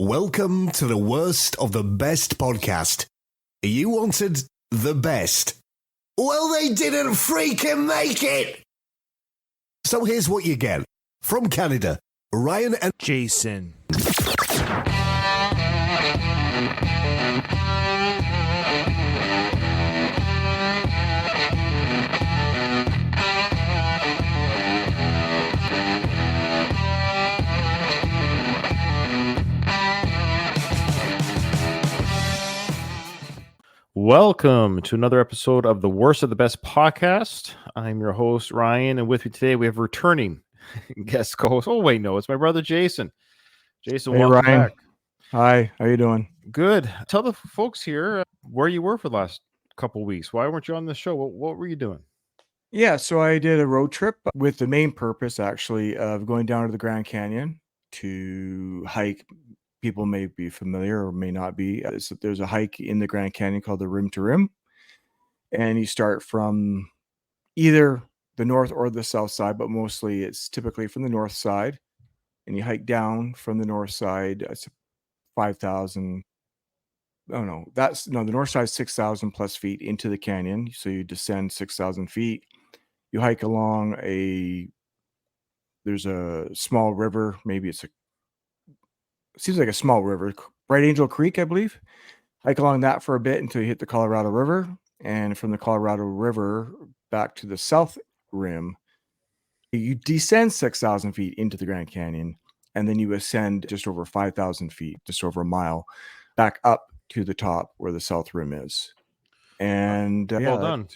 Welcome to the worst of the best podcast. You wanted the best. Well, they didn't freaking make it. So here's what you get. From Canada, Ryan and Jason. Welcome to another episode of the Worst of the Best podcast. I'm your host, Ryan, and with me today we have returning guest co-host. Oh, wait, no, it's my brother, Jason. Jason, hey, welcome Ryan. back. Hi, how you doing? Good. Tell the folks here where you were for the last couple of weeks. Why weren't you on the show? What were you doing? Yeah, so I did a road trip with the main purpose, actually, of going down to the Grand Canyon to hike. People may be familiar or may not be. There's a hike in the Grand Canyon called the Rim to Rim, and you start from either the north or the south side, but mostly it's typically from the north side, and you hike down from the north side. It's 5,000. Oh no, the north side is 6,000 plus feet into the canyon. So you descend 6,000 feet. You hike along there's a small river. Seems like a small river, Bright Angel Creek, I believe. Hike along that for a bit until you hit the Colorado River. And from the Colorado River back to the south rim, you descend 6,000 feet into the Grand Canyon. And then you ascend just over 5,000 feet, just over a mile, back up to the top where the south rim is. And Well done.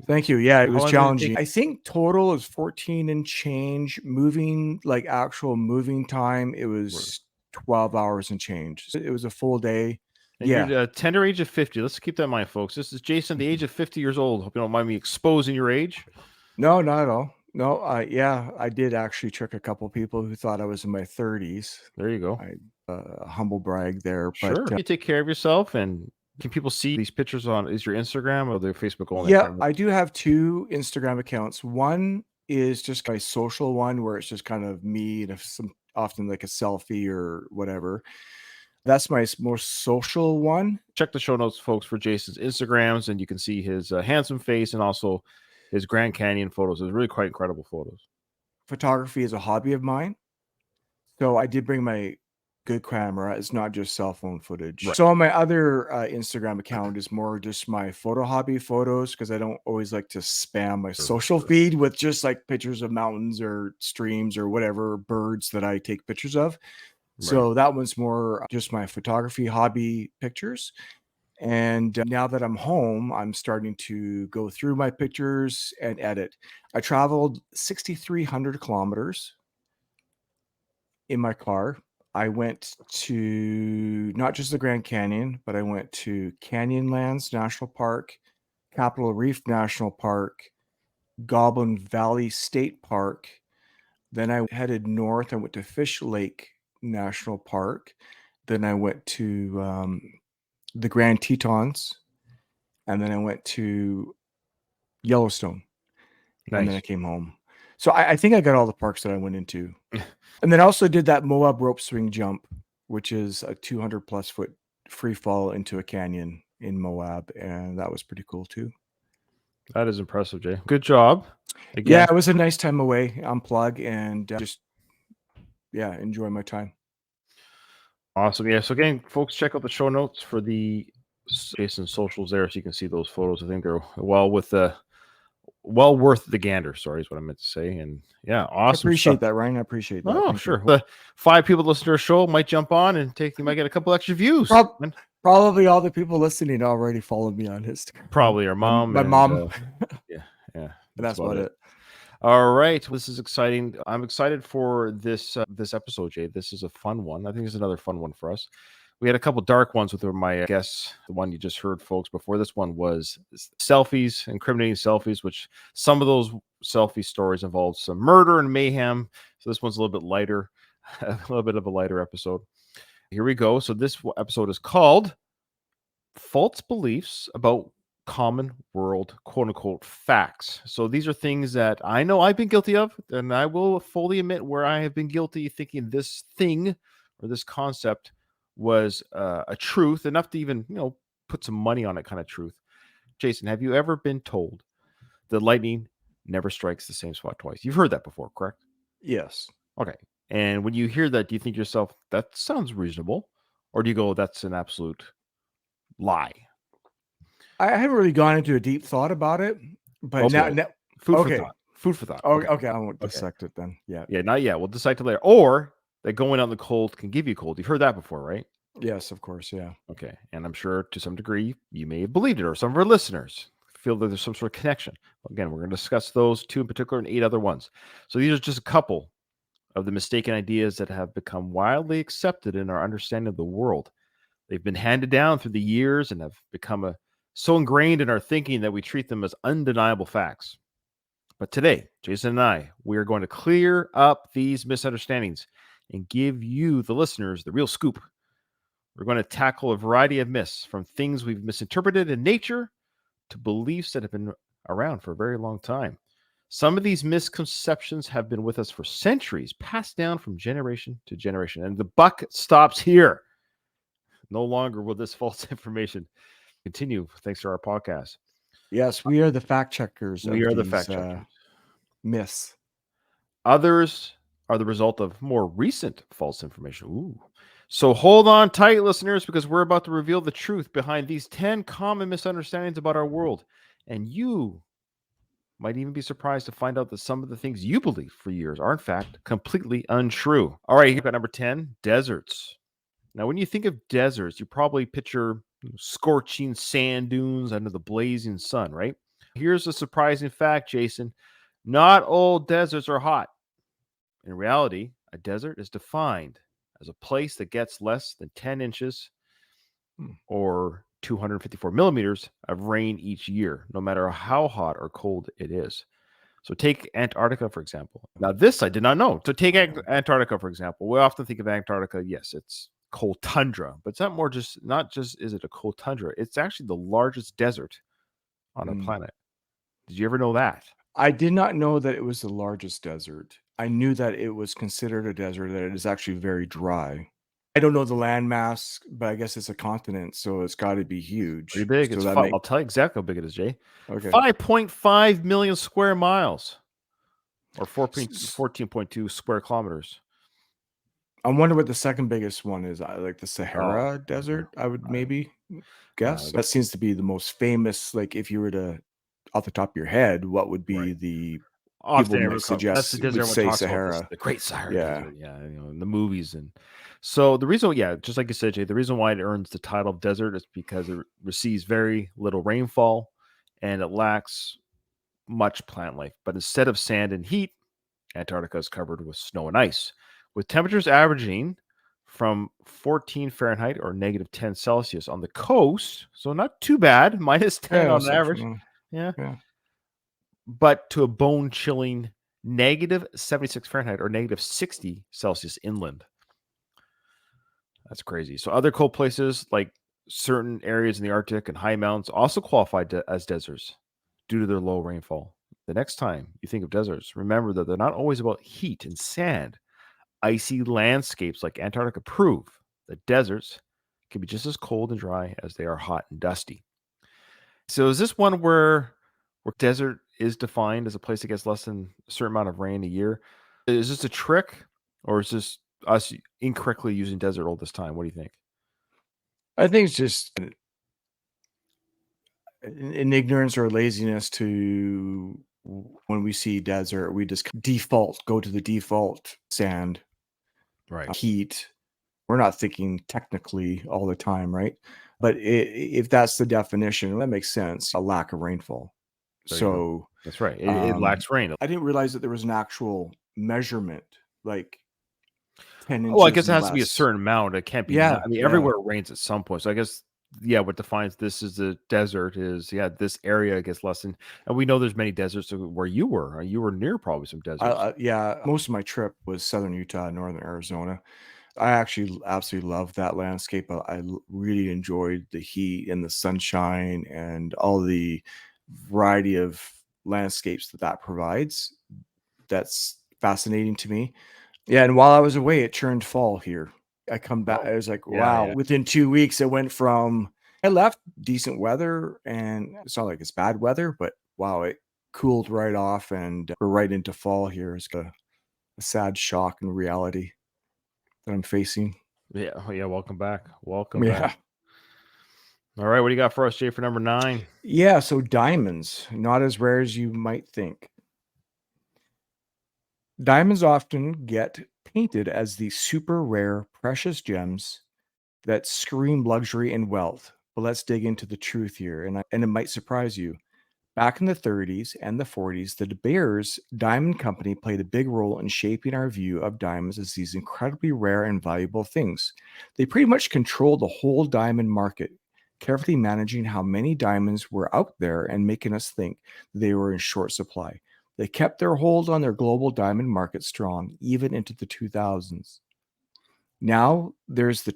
Thank you. Yeah, it How was long did it challenging. take? I think total is 14 and change. Moving, like actual moving time, it was 12 hours and change. It was a full day. And Yeah. you're the tender age of 50. Let's keep that in mind, folks. This is Jason, the age of 50 years old. Hope you don't mind me exposing your age. No, not at all. No, I did actually trick a couple people who thought I was in my 30s. There you go. Humble brag there. Sure. But You take care of yourself. And can people see these pictures on, is your Instagram or their Facebook only? yeah, I do have two Instagram accounts. One is just my social one where it's just kind of me and often like a selfie or whatever. That's my most social one. Check the show notes, folks, for Jason's Instagrams, and you can see his handsome face and also his Grand Canyon photos. It's really quite incredible photos. Photography is a hobby of mine. So I did bring my good camera. It's not just cell phone footage. Right. So on my other Instagram account is more just my photo hobby photos because I don't always like to spam my social feed with just like pictures of mountains or streams or whatever, birds that I take pictures of. So that one's more just my photography hobby pictures. And now that I'm home, I'm starting to go through my pictures and edit. I traveled 6,300 kilometers in my car. I went to not just the Grand Canyon, but I went to Canyonlands National Park, Capitol Reef National Park, Goblin Valley State Park. Then I headed north. I went to Fish Lake National Park. Then I went to the Grand Tetons, and then I went to Yellowstone, and then I came home. So I think I got all the parks that I went into. And then I also did that Moab rope swing jump, which is a 200 plus foot free fall into a canyon in Moab. And that was pretty cool too. That is impressive, Jay. Good job. Again. Yeah, it was a nice time away, unplug, and just enjoy my time. Awesome. Yeah. So again, folks, check out the show notes for the Jason socials there, so you can see those photos. I think they're well worth the gander. Sorry, is what I meant to say. And yeah, awesome. I appreciate that, Ryan. I appreciate that. Oh, sure. The 5 people that listen to our show might jump on and you might get a couple extra views. Probably all the people listening already followed me on Instagram. Probably our mom. My mom. Yeah. That's about it. All right. This is exciting. I'm excited for this episode, Jay. This is a fun one. I think it's another fun one for us. We had a couple dark ones with my guests. The one you just heard, folks, before this one was selfies, incriminating selfies, which some of those selfie stories involved some murder and mayhem. So this one's a little bit lighter, a little bit of a lighter episode. Here we go. So this episode is called False Beliefs About Common World, quote unquote, facts. So these are things that I know I've been guilty of, and I will fully admit where I have been guilty thinking this thing or this concept was a truth enough to even, put some money on it kind of truth. Jason, have you ever been told that lightning never strikes the same spot twice? You've heard that before, correct? Yes. Okay. And when you hear that, do you think to yourself, that sounds reasonable? Or do you go, that's an absolute lie? I haven't really gone into a deep thought about it, but Okay. now Food for okay. thought. Food for thought. Oh, Okay. okay, I won't Okay. dissect it then. Yeah. Yeah, not yet. We'll decide to later. Or that going out in the cold can give you cold. You've heard that before, right? Yes, of course. Yeah. Okay. And I'm sure to some degree you may have believed it, or some of our listeners feel that there's some sort of connection. Again, we're going to discuss those 2 in particular and 8 other ones. So these are just a couple of the mistaken ideas that have become widely accepted in our understanding of the world. They've been handed down through the years and have become so ingrained in our thinking that we treat them as undeniable facts. But today, Jason and I, we are going to clear up these misunderstandings and give you, the listeners, the real scoop. We're going to tackle a variety of myths, from things we've misinterpreted in nature to beliefs that have been around for a very long time. Some of these misconceptions have been with us for centuries, passed down from generation to generation, and the buck stops here. No longer will this false information continue thanks to our podcast. Yes, we are the fact checkers We of are the these fact checkers. myths. Others are the result of more recent false information. Ooh. So hold on tight, listeners, because we're about to reveal the truth behind these 10 common misunderstandings about our world. And you might even be surprised to find out that some of the things you believed for years are, in fact, completely untrue. All right, here got number 10, deserts. Now, when you think of deserts, you probably picture scorching sand dunes under the blazing sun, right? Here's a surprising fact, Jason. Not all deserts are hot. In reality, a desert is defined as a place that gets less than 10 inches or 254 millimeters of rain each year, no matter how hot or cold it is. So take Antarctica, for example. Now, this I did not know. So take Antarctica, for example. We often think of Antarctica, yes, it's cold tundra, but it's not just is it a cold tundra, it's actually the largest desert on our planet. Did you ever know that? I did not know that it was the largest desert. I knew that it was considered a desert, that it is actually very dry. I don't know the landmass, but I guess it's a continent, so it's got to be huge. Pretty big. So It's that I'll tell you exactly how big it is, Jay. okay. 5.5 million square miles or S- 14.2 square kilometers. I wonder what the second biggest one is. Like the Oh, Sahara Desert, I would maybe guess. the- That seems to be the most famous. Like if you were to, off the top of your head, what would be right. the people Often might everyone that's the suggest desert would everyone say talks about, this Sahara? the Great Sahara Yeah. Desert, yeah, in the movies. And so the reason, just like you said, Jay, the reason why it earns the title of desert is because it receives very little rainfall and it lacks much plant life. But instead of sand and heat, Antarctica is covered with snow and ice, with temperatures averaging from 14 Fahrenheit or negative 10 Celsius on the coast. So not too bad, minus 10 Yeah, on that's average. actually, Yeah. yeah. But to a bone chilling negative 76 Fahrenheit or negative 60 Celsius inland. That's crazy. So other cold places like certain areas in the Arctic and high mountains also qualify as deserts due to their low rainfall. The next time you think of deserts, remember that they're not always about heat and sand. Icy landscapes like Antarctica prove that deserts can be just as cold and dry as they are hot and dusty. So is this one where desert is defined as a place that gets less than a certain amount of rain a year? Is this a trick, or is this us incorrectly using desert all this time? What do you think? I think it's just in ignorance or laziness to when we see desert, we just default, go to the default sand, Right. heat. We're not thinking technically all the time, right? But if that's the definition, that makes sense. A lack of rainfall. There you go. So That's right. It lacks rain. I didn't realize that there was an actual measurement, like 10 Well, I inches guess it and has to be a less. certain amount. It can't be. Yeah, I mean, yeah. everywhere it rains at some point. So I guess, what defines this as a desert is, this area gets less than. And we know there's many deserts where you were. You were near probably some deserts. Yeah, most of my trip was southern Utah, northern Arizona. I actually absolutely love that landscape. Really enjoyed the heat and the sunshine and all the variety of landscapes that provides. That's fascinating to me. Yeah, and while I was away, it turned fall here. I come back. Oh, I was like, yeah, wow. yeah. Within 2 weeks, it went from I left decent weather, and it's not like it's bad weather, but wow, it cooled right off, and we're right into fall here. It's a sad shock and reality that I'm facing. Yeah, oh, yeah, welcome back. Welcome back. Yeah. All right, what do you got for us, Jay, for number 9? Yeah. So diamonds, not as rare as you might think. Diamonds often get painted as the super rare, precious gems that scream luxury and wealth. But let's dig into the truth here, and it might surprise you. Back in the 30s and the 40s, the De Beers Diamond Company played a big role in shaping our view of diamonds as these incredibly rare and valuable things. They pretty much controlled the whole diamond market, carefully managing how many diamonds were out there and making us think they were in short supply. They kept their hold on their global diamond market strong even into the 2000s. Now there's the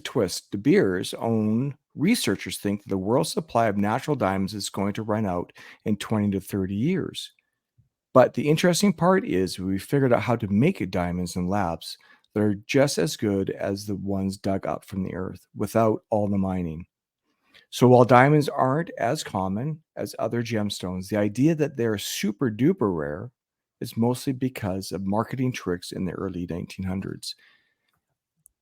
twist. De Beers' own researchers think that the world's supply of natural diamonds is going to run out in 20 to 30 years. But the interesting part is we figured out how to make diamonds in labs that are just as good as the ones dug up from the earth without all the mining. So while diamonds aren't as common as other gemstones, the idea that they're super duper rare is mostly because of marketing tricks in the early 1900s.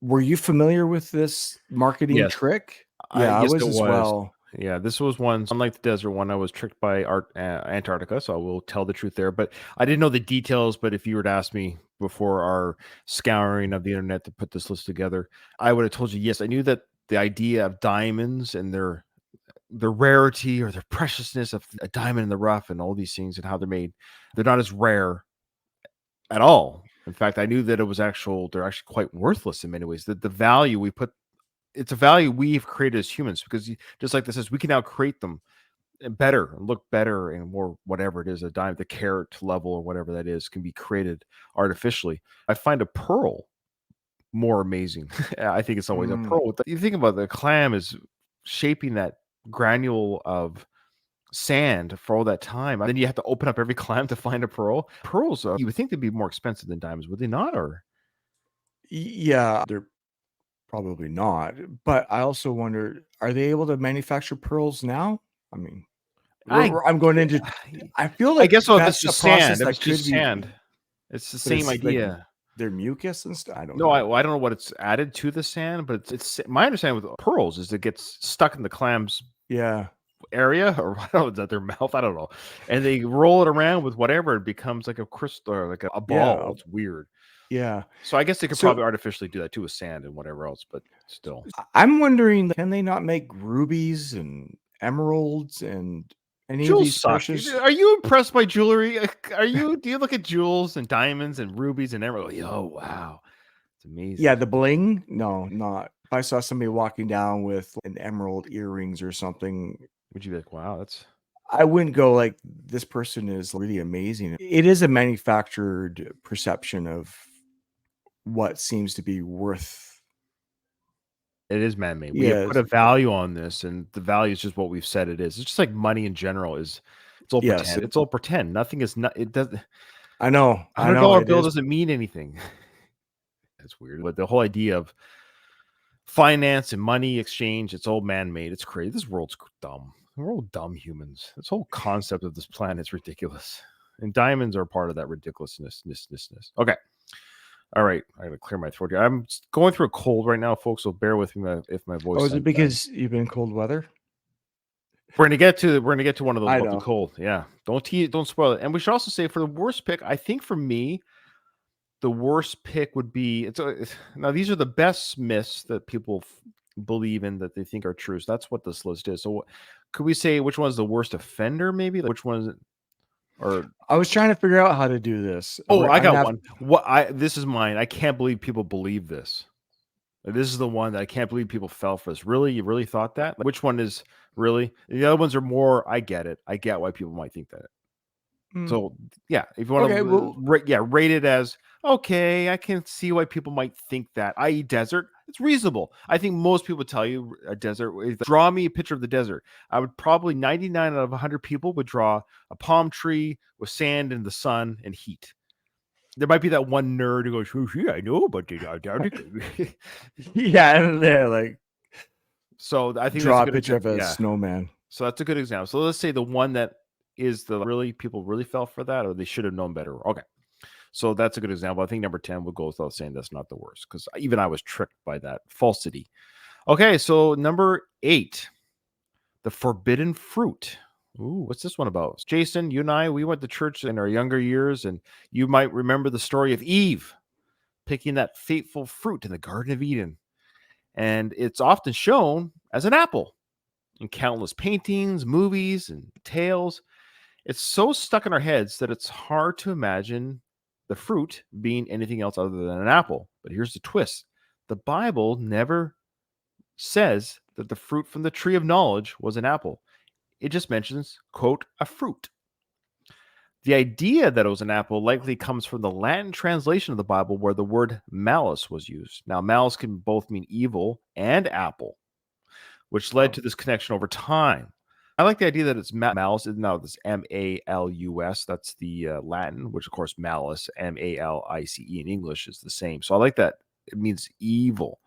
Were you familiar with this marketing Yes. trick? Yeah, I Yes, it was as was. well. Yeah, this was one, unlike the desert one, I was tricked by Antarctica, so I will tell the truth there. But I didn't know the details. But if you were to ask me before our scouring of the internet to put this list together, I would have told you yes. I knew that the idea of diamonds and their rarity or their preciousness of a diamond in the rough and all these things and how they're made, they're not as rare at all. In fact, I knew that they're actually quite worthless in many ways. The value we put, it's a value we've created as humans because just like this is, we can now create them and better and look better and more whatever it is, a dime, the carat level or whatever that is can be created artificially. I find a pearl more amazing. I think it's always a Mm. pearl. You think about the clam is shaping that granule of sand for all that time. And then you have to open up every clam to find a pearl. Pearls, you would think they'd be more expensive than diamonds, would they not? Or Yeah, they're probably not. But I also wonder, are they able to manufacture pearls now? I mean, I, I'm going into. I feel I like guess so. If it's that's a just sand, process if that it's could just sand, be, it's the but same it's like idea. their mucus and stuff. I don't No, know. I don't know what it's added to the sand, but it's my understanding with pearls is it gets stuck in the clam's Yeah, area or I don't know, is that their mouth? I don't know. And they roll it around with whatever, it becomes like a crystal or like a yeah, ball. It's weird. yeah. So I guess they could So probably artificially do that too with sand and whatever else, but still. I'm wondering, can they not make rubies and emeralds and any of Jewels these suck. precious? Are you impressed by jewelry? Are you? Do you look at jewels and diamonds and rubies and emeralds? Oh wow, it's Yeah, amazing. the bling? No, not. If I saw somebody walking down with an emerald earrings or something, Would you be like, wow, that's I wouldn't go like, this person is really amazing. It is a manufactured perception of what seems to be worth. it is man-made. We have put Yes, a value on this, and the value is just what we've said it is. It's just like money in general is. It's all yes. pretend. It's all pretend. Nothing is not. It does. I know, I $100 know it bill is. doesn't mean anything. It's weird, but the whole idea of finance and money exchange, it's all man-made. It's crazy. This world's dumb. We're all dumb humans. This whole concept of this planet is ridiculous, and diamonds are part of that ridiculousness. Okay. All right, I gotta clear my throat here. I'm going through a cold right now, folks. So bear with me if my voice Oh, is it sounds bad. because you've been in cold weather? We're gonna get to one of those I about the know. cold. Yeah, don't spoil it. And we should also say for the worst pick, I think for me, the worst pick would be now these are the best myths that people believe in that they think are true. So that's what this list is. So could we say which one's the worst offender? Maybe like which one is it? Or I was trying to figure out how to do this. oh, I I'm gonna got have. one. This is mine. I can't believe people believe this. This is the one that I can't believe people fell for this. Really? You really thought that? Like, which one is really? The other ones are more, I get it. I get why people might think that. Mm, So, yeah, if you want okay, to well, rate it as okay, I can see why people might think that, i.e., desert. It's reasonable. I think most people tell you a desert. Draw me a picture of the desert. I would probably 99 out of 100 people would draw a palm tree with sand and the sun and heat. There might be that one nerd who goes, "Oh, yeah, I know about the Antarctica." Yeah, and they're like So I think draw that's a a picture good, of a yeah. snowman. So that's a good example. So let's say the one that is the really people really fell for that, or they should have known better. Okay. So that's a good example. I think number 10 would go without saying that's not the worst because even I was tricked by that falsity. Okay. So number 8, the forbidden fruit. Ooh, what's this one about? Jason, you and I, we went to church in our younger years, and you might remember the story of Eve picking that fateful fruit in the Garden of Eden. And it's often shown as an apple in countless paintings, movies, and tales. It's so stuck in our heads that it's hard to imagine the fruit being anything else other than an apple. But here's the twist: the Bible never says that the fruit from the tree of knowledge was an apple. It just mentions, quote, a fruit. The idea that it was an apple likely comes from the Latin translation of the Bible where the word malice was used. Now, malice can both mean evil and apple, which led to this connection over time. I like the idea that it's malice. No, this malus. That's the Latin, which of course malice, malice in English is the same. So I like that it means evil.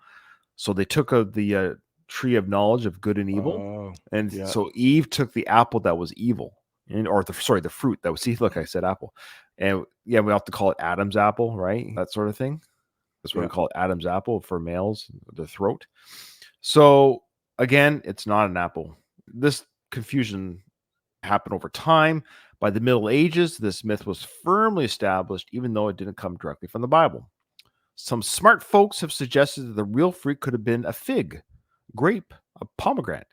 So they took the tree of knowledge of good and evil, Oh, and yeah. so Eve took the apple that was evil, or the fruit that was. See, look, I said apple, and yeah, we have to call it Adam's apple, right? That sort of thing. That's what we Yeah. call it, Adam's apple for males, the throat. So again, it's not an apple. This confusion happened over time. By the Middle Ages, this myth was firmly established, even though it didn't come directly from the Bible. Some smart folks have suggested that the real fruit could have been a fig, grape, a pomegranate,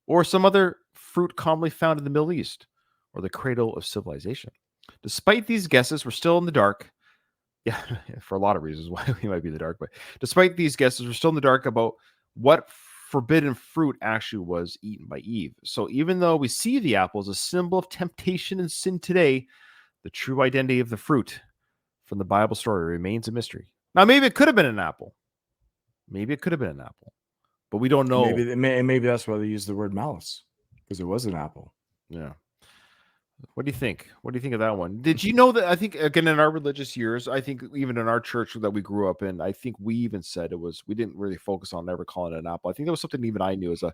or some other fruit commonly found in the Middle East, or the cradle of civilization. Despite these guesses, we're still in the dark. Yeah, for a lot of reasons why we might be in the dark. But despite these guesses, we're still in the dark about what forbidden fruit actually was eaten by Eve. So even though we see the apple as a symbol of temptation and sin today, the true identity of the fruit from the Bible story remains a mystery. Now, maybe it could have been an apple. Maybe it could have been an apple, but we don't know. Maybe that's why they use the word malice, because it was an apple. Yeah. What do you think? What do you think of that one? Did you know that? I think again in our religious years, I think even in our church that we grew up in, I think we even said it was we didn't really focus on never calling it an apple. I think that was something even I knew as an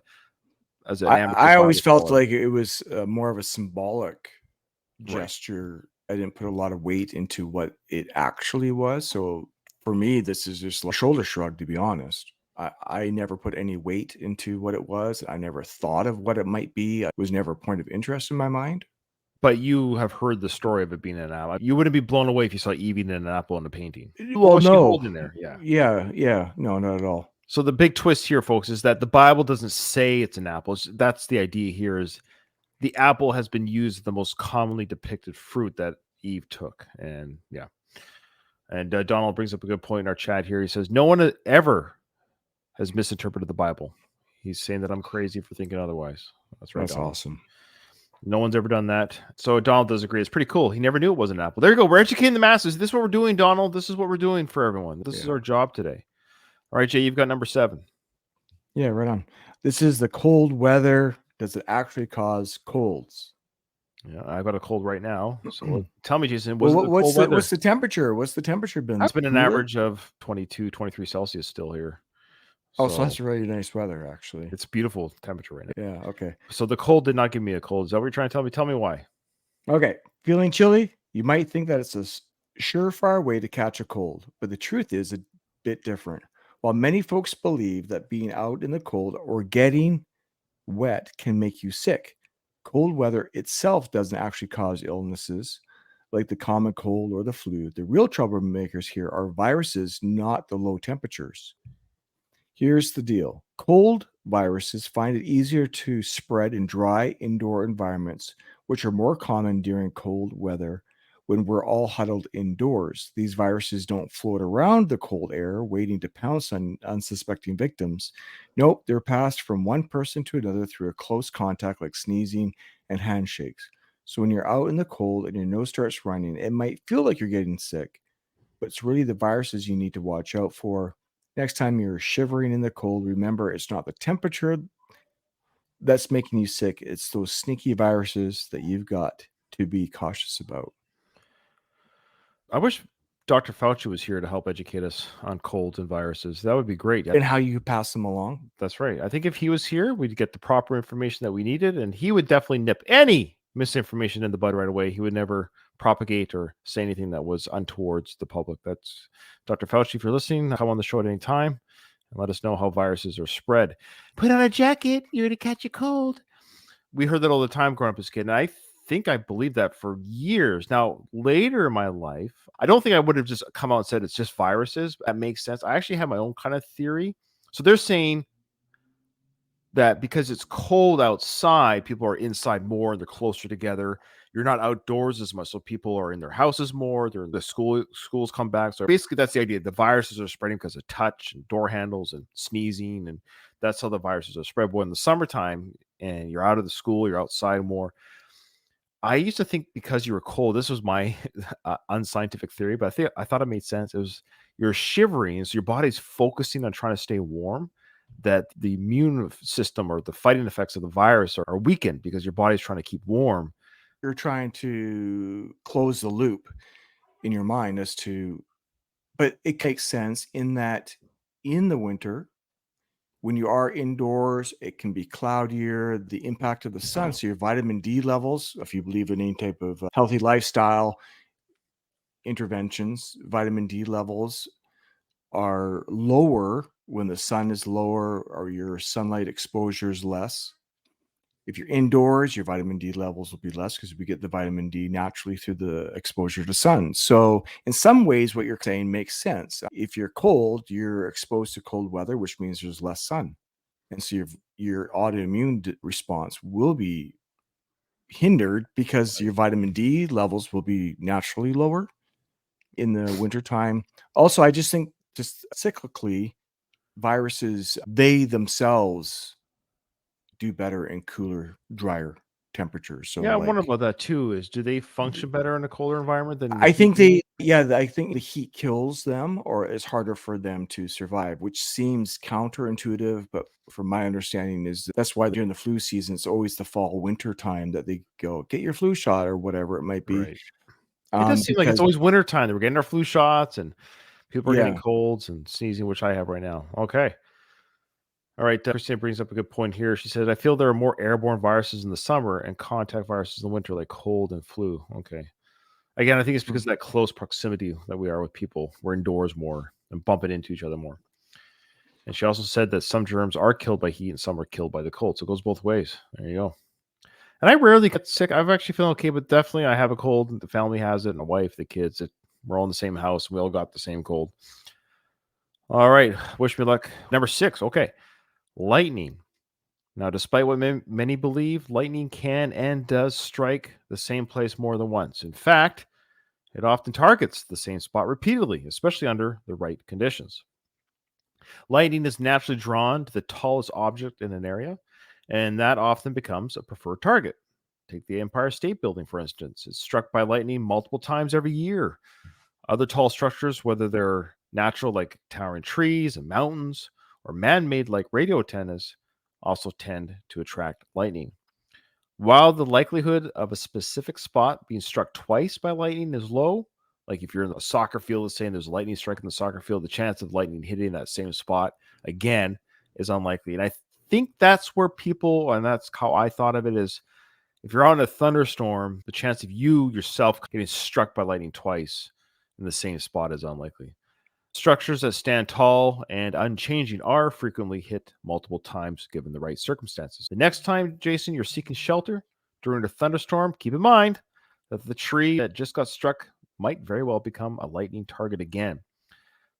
amateur I always Bible felt scholar. like it was more of a symbolic Right. gesture. I didn't put a lot of weight into what it actually was. So for me, this is just like a shoulder shrug, to be honest. I never put any weight into what it was. I never thought of what it might be. It was never a point of interest in my mind. But you have heard the story of it being an apple. You wouldn't be blown away if you saw Eve eating an apple in a painting. Well, What's she no. holding there? Yeah. Yeah. No, not at all. So the big twist here, folks, is that the Bible doesn't say it's an apple. That's the idea here is the apple has been used as the most commonly depicted fruit that Eve took. And yeah. And Donald brings up a good point in our chat here. He says, no one ever has misinterpreted the Bible. He's saying that I'm crazy for thinking otherwise. That's right. That's Donald. awesome. No one's ever done that. So Donald does agree. It's pretty cool. He never knew it was an apple. There you go. We're educating the masses. This is what we're doing, Donald. This is what we're doing for everyone. This is our job today. All right, Jay, you've got number 7. Yeah, right on. This is the cold weather. Does it actually cause colds? Yeah, I've got a cold right now. So tell me, Jason, What's the temperature? What's the temperature been? It's been an average of 22, 23 Celsius still here. So that's really nice weather, actually. It's beautiful temperature right now. Yeah, okay. So the cold did not give me a cold. Is that what you're trying to tell me? Tell me why. Okay. Feeling chilly? You might think that it's a surefire way to catch a cold, but the truth is a bit different. While many folks believe that being out in the cold or getting wet can make you sick, cold weather itself doesn't actually cause illnesses like the common cold or the flu. The real troublemakers here are viruses, not the low temperatures. Here's the deal. Cold viruses find it easier to spread in dry indoor environments, which are more common during cold weather when we're all huddled indoors. These viruses don't float around the cold air waiting to pounce on unsuspecting victims. Nope, they're passed from one person to another through a close contact like sneezing and handshakes. So when you're out in the cold and your nose starts running, it might feel like you're getting sick, but it's really the viruses you need to watch out for. Next time you're shivering in the cold, remember it's not the temperature that's making you sick. It's those sneaky viruses that you've got to be cautious about. I wish Dr. Fauci was here to help educate us on colds and viruses, that would be great. And how you pass them along. That's right. I think if he was here, we'd get the proper information that we needed, and he would definitely nip any misinformation in the bud right away. He would never propagate or say anything that was untowards the public. That's Dr. Fauci. If you're listening, come on the show at any time and let us know how viruses are spread. Put on a jacket, you're going to catch a cold. We heard that all the time growing up as a kid, and I think I believed that for years. Now, later in my life, I don't think I would have just come out and said it's just viruses. That makes sense. I actually have my own kind of theory. So they're saying that because it's cold outside, people are inside more and they're closer together. You're not outdoors as much, so people are in their houses more. They're in the schools come back. So basically, that's the idea. The viruses are spreading because of touch and door handles and sneezing, and that's how the viruses are spread. But in the summertime, and you're out of the school, you're outside more. I used to think because you were cold, this was my unscientific theory, but I thought it made sense. It was you're shivering, so your body's focusing on trying to stay warm. That the immune system or the fighting effects of the virus are weakened because your body's trying to keep warm. You're trying to close the loop in your mind as to, but it makes sense in that in the winter, when you are indoors, it can be cloudier, the impact of the sun. So your vitamin D levels, if you believe in any type of healthy lifestyle interventions, vitamin D levels are lower when the sun is lower or your sunlight exposure is less. If you're indoors, your vitamin D levels will be less because we get the vitamin D naturally through the exposure to sun. So in some ways, what you're saying makes sense. If you're cold, you're exposed to cold weather, which means there's less sun. And so your autoimmune response will be hindered because your vitamin D levels will be naturally lower in the wintertime. Also, I just think just cyclically, viruses, they themselves do better in cooler, drier temperatures. So Yeah, I wonder like about that too. Is do they function better in a colder environment than the I heat? think I think the heat kills them or it's harder for them to survive, which seems counterintuitive, but from my understanding is that's why during the flu season, it's always the fall winter time that they go get your flu shot or whatever it might be. Right. It does seem like it's Because always winter time. We're getting our flu shots and people are getting yeah, colds and sneezing, which I have right now. Okay. All right. Christine brings up a good point here. She said, I feel there are more airborne viruses in the summer and contact viruses in the winter, like cold and flu. Okay. Again, I think it's because of that close proximity that we are with people. We're indoors more and bumping into each other more. And she also said that some germs are killed by heat and some are killed by the cold. So it goes both ways. There you go. And I rarely get sick. I've actually feeling okay, but definitely I have a cold. The family has it, and the wife, the kids. We're all in the same house. We all got the same cold. All right. Wish me luck. Number 6. Okay. Lightning. Now, despite what many believe, lightning can and does strike the same place more than once. In fact, it often targets the same spot repeatedly, especially under the right conditions. Lightning is naturally drawn to the tallest object in an area, and that often becomes a preferred target. Take the Empire State Building, for instance. It's struck by lightning multiple times every year. Other tall structures, whether they're natural like towering trees and mountains, or man made like radio antennas, also tend to attract lightning. While the likelihood of a specific spot being struck twice by lightning is low, like if you're in a soccer field, let's say, and there's a lightning strike in the soccer field, the chance of lightning hitting that same spot again is unlikely. And I think that's where people, and that's how I thought of it, is if you're out in a thunderstorm, the chance of you yourself getting struck by lightning twice in the same spot is unlikely. Structures that stand tall and unchanging are frequently hit multiple times given the right circumstances. The next time, Jason, you're seeking shelter during a thunderstorm, keep in mind that the tree that just got struck might very well become a lightning target again.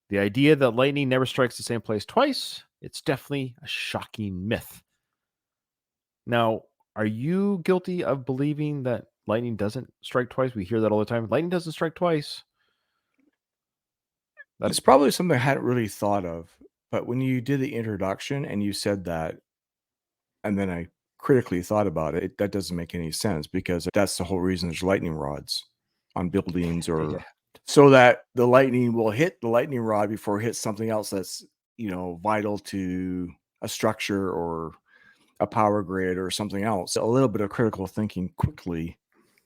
The idea that lightning never strikes the same place twice, it's definitely a shocking myth. Now, are you guilty of believing that lightning doesn't strike twice? We hear that all the time. Lightning doesn't strike twice. it's probably something I hadn't really thought of. But when you did the introduction and you said that, and then I critically thought about it, that doesn't make any sense because that's the whole reason there's lightning rods on buildings or Yeah. so that the lightning will hit the lightning rod before it hits something else that's, vital to a structure or a power grid or something else. A little bit of critical thinking quickly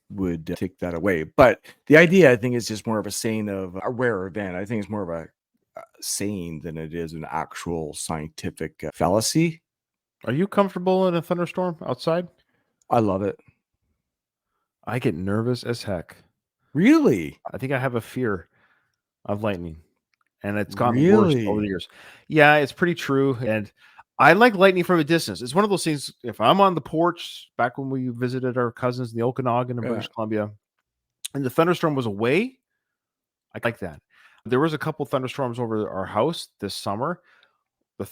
would take that away. But the idea, I think, is just more of a saying of a rare event. I think it's more of a saying than it is an actual scientific fallacy. Are you comfortable in a thunderstorm outside? I love it. I get nervous as heck. Really? I think I have a fear of lightning, and it's gotten worse over the Really? years. Yeah, it's pretty true. And I like lightning from a distance. It's one of those things. If I'm on the porch, back when we visited our cousins in the Okanagan in Yeah. British Columbia, and the thunderstorm was away, I like that. There was a couple thunderstorms over our house this summer. The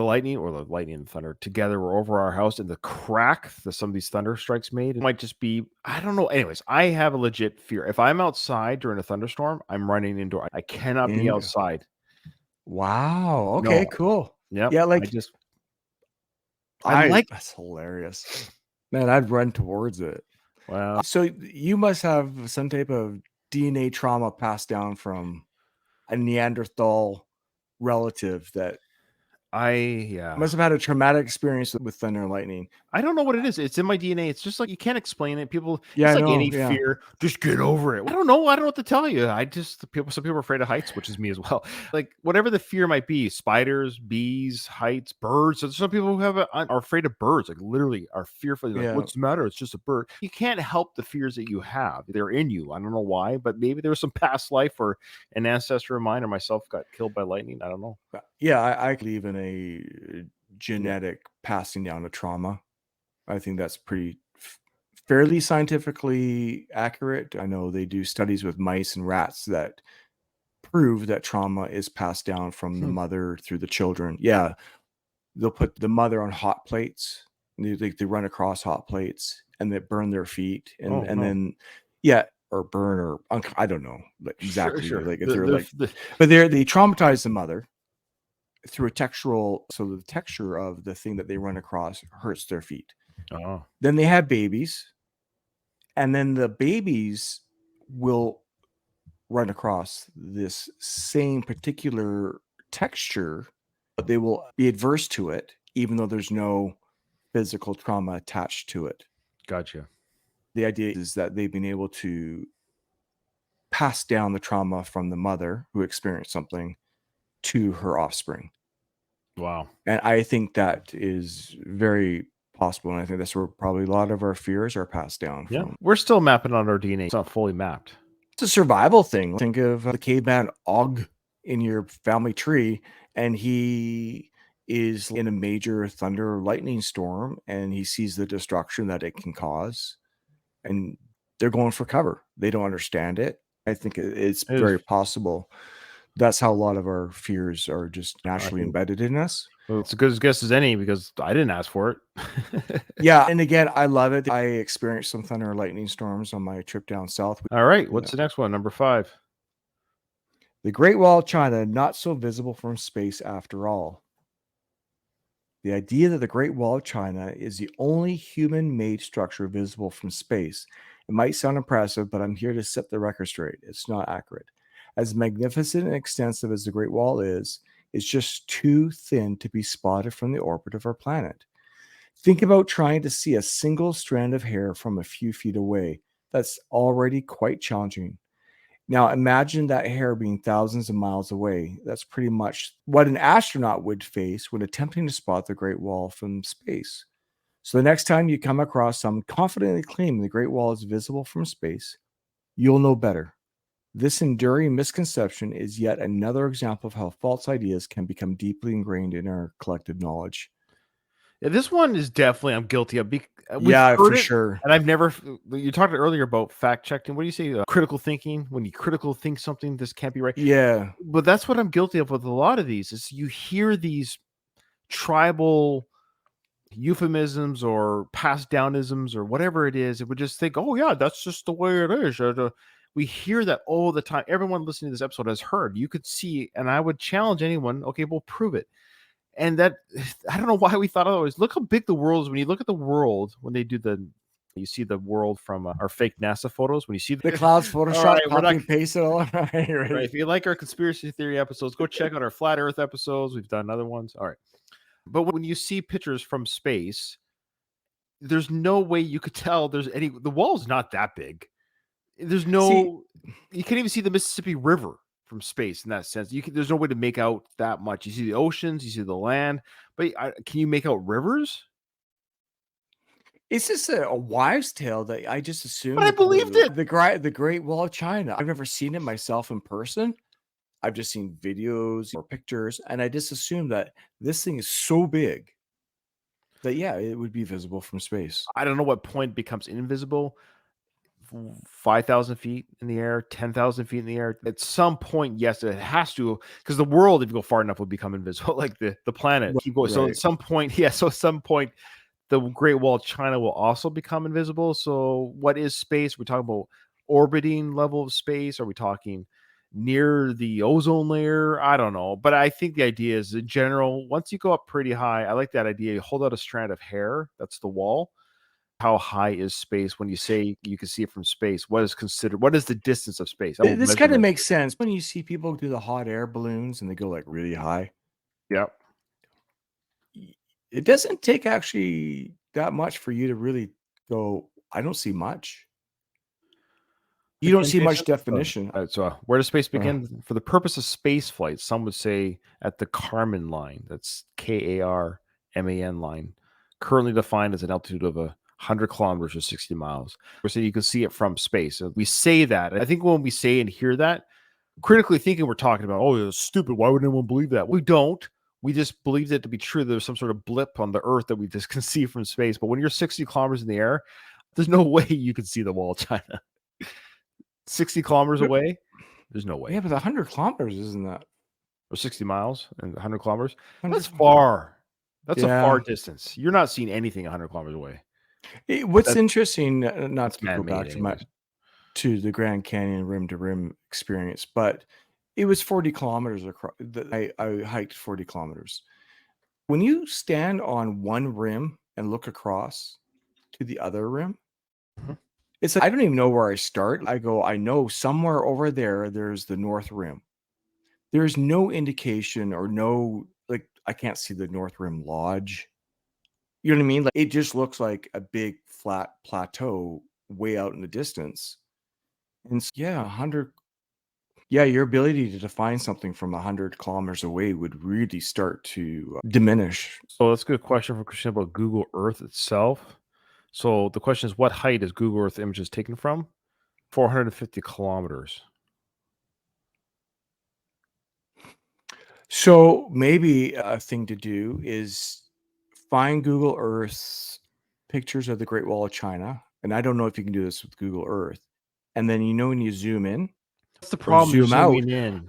lightning, or the lightning and thunder together were over our house, and the crack that some of these thunder strikes made, it might just be, I don't know. Anyways, I have a legit fear. If I'm outside during a thunderstorm, I'm running indoor. I cannot be And outside. wow. Okay, No. cool. Yep. Yeah, I like just I like that's hilarious. Man, I'd run towards it. well, So you must have some type of DNA trauma passed down from a Neanderthal relative that yeah. must have had a traumatic experience with thunder and lightning. I don't know what it is. It's in my DNA. It's just like you can't explain it. People, Yeah, it's I like know. any Yeah. fear. Just get over it. I don't know. I don't know what to tell you. Some people are afraid of heights, which is me as well. Like whatever the fear might be, spiders, bees, heights, birds. There's some people who are afraid of birds. Like literally are fearful. Like, Yeah. what's the matter? It's just a bird. You can't help the fears that you have. They're in you. I don't know why, but maybe there was some past life or an ancestor of mine or myself got killed by lightning. I don't know. Yeah, I believe in a genetic passing down of trauma. I think that's fairly scientifically accurate. I know they do studies with mice and rats that prove that trauma is passed down from the Hmm. mother through the children. Yeah, they'll put the mother on hot plates. They run across hot plates and they burn their feet Oh and no. then yeah, or burn or I don't know like exactly Sure. like if they're like, but they traumatize the mother through a textural. So the texture of the thing that they run across hurts their feet. Oh, Then they have babies, and then the babies will run across this same particular texture, but they will be adverse to it, even though there's no physical trauma attached to it. gotcha. The idea is that they've been able to pass down the trauma from the mother who experienced something to her offspring. Wow. And I think that is very possible. And I think that's where probably a lot of our fears are passed down Yeah, from. we're still mapping out our DNA. It's not fully mapped. It's a survival thing. Think of the caveman Og in your family tree, and he is in a major thunder or lightning storm, and he sees the destruction that it can cause, and they're going for cover. They don't understand it. I think it's It very is. possible. That's how a lot of our fears are just naturally think- embedded in us. Well, it's as good as guess as any because I didn't ask for it. Yeah, and again, I love it. I experienced some thunder and lightning storms on my trip down south. All right, what's the next one? Number 5. The Great Wall of China, not so visible from space after all. The idea that the Great Wall of China is the only human-made structure visible from space. It might sound impressive, but I'm here to set the record straight. It's not accurate. As magnificent and extensive as the Great Wall is, it's just too thin to be spotted from the orbit of our planet. Think about trying to see a single strand of hair from a few feet away. That's already quite challenging. Now, imagine that hair being thousands of miles away. That's pretty much what an astronaut would face when attempting to spot the Great Wall from space. So, the next time you come across someone confidently claiming the Great Wall is visible from space, you'll know better. This enduring misconception is yet another example of how false ideas can become deeply ingrained in our collective knowledge. Yeah, this one is definitely I'm guilty of. We've Yeah, heard for it, sure. and I've never. You talked earlier about fact checking. What do you say? Critical thinking. When you critical think something, this can't be right. Yeah. But that's what I'm guilty of with a lot of these. Is you hear these tribal euphemisms or passed downisms or whatever it is, it would just think, oh yeah, that's just the way it is. We hear that all the time. Everyone listening to this episode has heard. You could see, and I would challenge anyone. Okay, we'll prove it. And that I don't know why we thought otherwise. Look how big the world is. When you look at the world, when they do you see the world from our fake NASA photos. When you see The clouds all Photoshop, right, we're copy not and paste it all. Right, right. right. If you like our conspiracy theory episodes, go check out our flat Earth episodes. We've done other ones. All right, but when you see pictures from space, there's no way you could tell there's any. The wall's not that big. There's See, no. You can't even see the Mississippi River from space in that sense. There's no way to make out that much. You see the oceans, you see the land, but can you make out rivers? it's just a wives' tale that I just assumed But I that believed it. the Great Wall of China. I've never seen it myself in person. I've just seen videos or pictures, and I just assumed that this thing is so big that yeah, it would be visible from space. I don't know what point becomes invisible. 5,000 feet in the air, 10,000 feet in the air. At some point, yes, it has to, because the world, if you go far enough, will become invisible. Like the planet keep going. So at some point, yeah. So at some point, the Great Wall of China will also become invisible. So what is space? We're talking about orbiting level of space. Are we talking near the ozone layer? I don't know. But I think the idea is in general, once you go up pretty high, I like that idea. You hold out a strand of hair. That's the wall. How high is space when you say you can see it from space? What is the distance of space? This kind of makes sense when you see people do the hot air balloons and they go like really high. Yep. It doesn't take actually that much for you to really go, I don't see much. You don't see much definition. So where does space begin? For the purpose of space flight, some would say at the Kármán line. That's Karman line, currently defined as an altitude of 100 kilometers or 60 miles. So you can see it from space. We say that. I think when we say and hear that, critically thinking, we're talking about, oh, it's stupid. Why would anyone believe that? We don't. We just believed it to be true. There's some sort of blip on the Earth that we just can see from space. But when you're 60 kilometers in the air, there's no way you can see the wall of China. 60 kilometers away, there's no way. Yeah, but 100 kilometers isn't that? Or 60 miles and 100 kilometers? That's far. That's a far distance. You're not seeing anything 100 kilometers away. What's interesting, not to go back to the Grand Canyon rim to rim experience, but it was 40 kilometers across. I hiked 40 kilometers. When you stand on one rim and look across to the other rim, it's like, I don't even know where I start. I go, I know somewhere over there's the North Rim. There's no indication or no, like, I can't see the North Rim Lodge. You know what I mean? Like, it just looks like a big flat plateau way out in the distance. And yeah, 100. Yeah, your ability to define something from 100 kilometers away would really start to diminish. So that's a good question for Christian about Google Earth itself. So the question is, what height is Google Earth images taken from? 450 kilometers. So maybe a thing to do is find Google Earth's pictures of the Great Wall of China. And I don't know if you can do this with Google Earth. And then, when you zoom in, that's the problem. Zoom out. In.